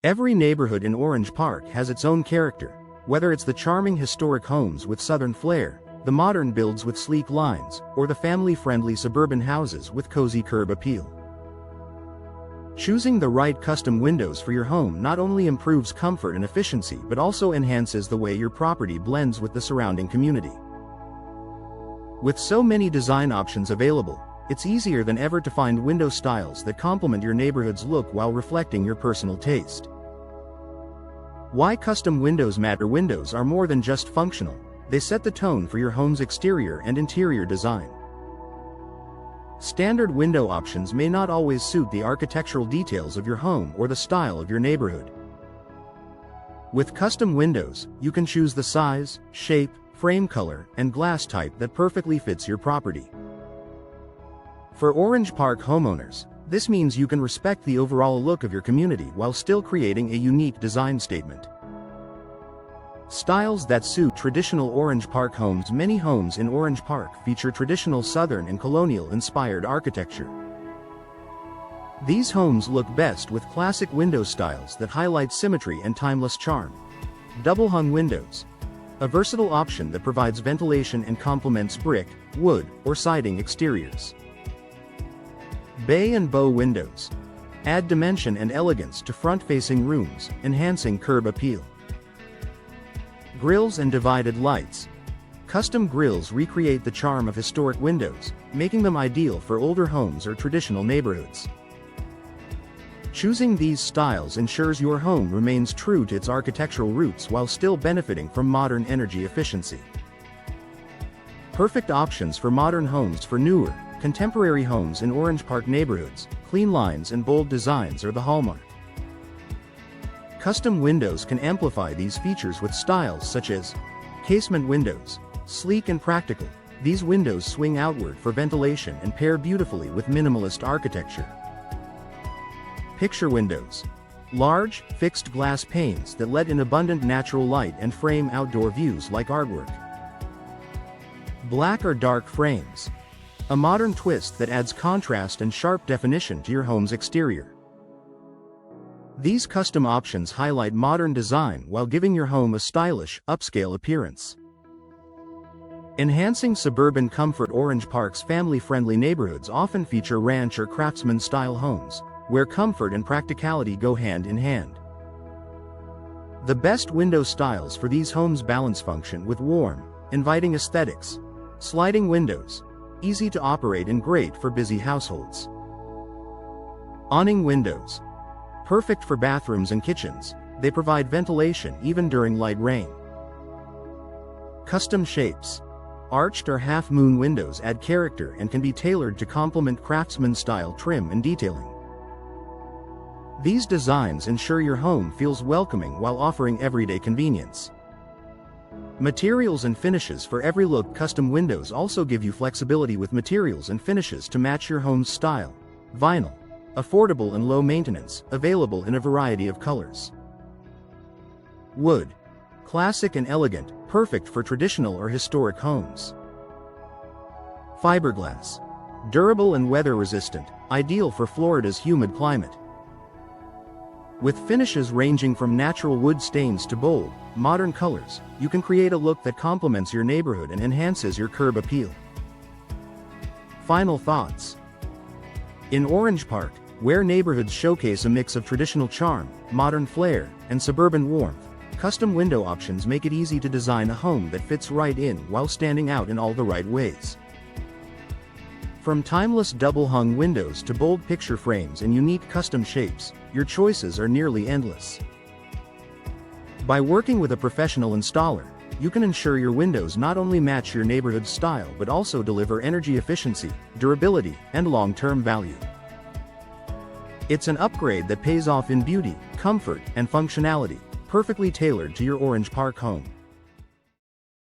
Every neighborhood in Orange Park has its own character, whether it's the charming historic homes with southern flair, the modern builds with sleek lines, or the family-friendly suburban houses with cozy curb appeal. Choosing the right custom windows for your home not only improves comfort and efficiency but also enhances the way your property blends with the surrounding community. With so many design options available, it's easier than ever to find window styles that complement your neighborhood's look while reflecting your personal taste. Why custom windows matter? Windows are more than just functional, they set the tone for your home's exterior and interior design. Standard window options may not always suit the architectural details of your home or the style of your neighborhood. With custom windows, you can choose the size, shape, frame color, and glass type that perfectly fits your property. For Orange Park homeowners, this means you can respect the overall look of your community while still creating a unique design statement. Styles that suit traditional Orange Park homes. Many homes in Orange Park feature traditional Southern and colonial-inspired architecture. These homes look best with classic window styles that highlight symmetry and timeless charm. Double-hung windows, a versatile option that provides ventilation and complements brick, wood, or siding exteriors. Bay and bow windows add dimension and elegance to front-facing rooms, enhancing curb appeal. Grills and divided lights. Custom grills recreate the charm of historic windows, making them ideal for older homes or traditional neighborhoods. Choosing these styles ensures your home remains true to its architectural roots while still benefiting from modern energy efficiency. Perfect options for modern homes. For newer, contemporary homes in Orange Park neighborhoods, clean lines and bold designs are the hallmark. Custom windows can amplify these features with styles such as casement windows, sleek and practical. These windows swing outward for ventilation and pair beautifully with minimalist architecture. Picture windows, large, fixed glass panes that let in abundant natural light and frame outdoor views like artwork. Black or dark frames, a modern twist that adds contrast and sharp definition to your home's exterior. These custom options highlight modern design while giving your home a stylish, upscale appearance. Enhancing suburban comfort. Orange Park's family-friendly neighborhoods often feature ranch or craftsman-style homes, where comfort and practicality go hand in hand. The best window styles for these homes balance function with warm, inviting aesthetics. Sliding windows, easy to operate and great for busy households. Awning windows, perfect for bathrooms and kitchens, they provide ventilation even during light rain. Custom shapes, arched or half-moon windows add character and can be tailored to complement craftsman-style trim and detailing. These designs ensure your home feels welcoming while offering everyday convenience. Materials and finishes. For every look, custom windows also give you flexibility with materials and finishes to match your home's style. Vinyl, affordable and low maintenance, available in a variety of colors. Wood, classic and elegant, perfect for traditional or historic homes. Fiberglass, durable and weather-resistant, ideal for Florida's humid climate. With finishes ranging from natural wood stains to bold, modern colors, you can create a look that complements your neighborhood and enhances your curb appeal. Final thoughts. In Orange Park, where neighborhoods showcase a mix of traditional charm, modern flair, and suburban warmth, custom window options make it easy to design a home that fits right in while standing out in all the right ways. From timeless double-hung windows to bold picture frames and unique custom shapes, your choices are nearly endless. By working with a professional installer, you can ensure your windows not only match your neighborhood's style but also deliver energy efficiency, durability, and long-term value. It's an upgrade that pays off in beauty, comfort, and functionality, perfectly tailored to your Orange Park home.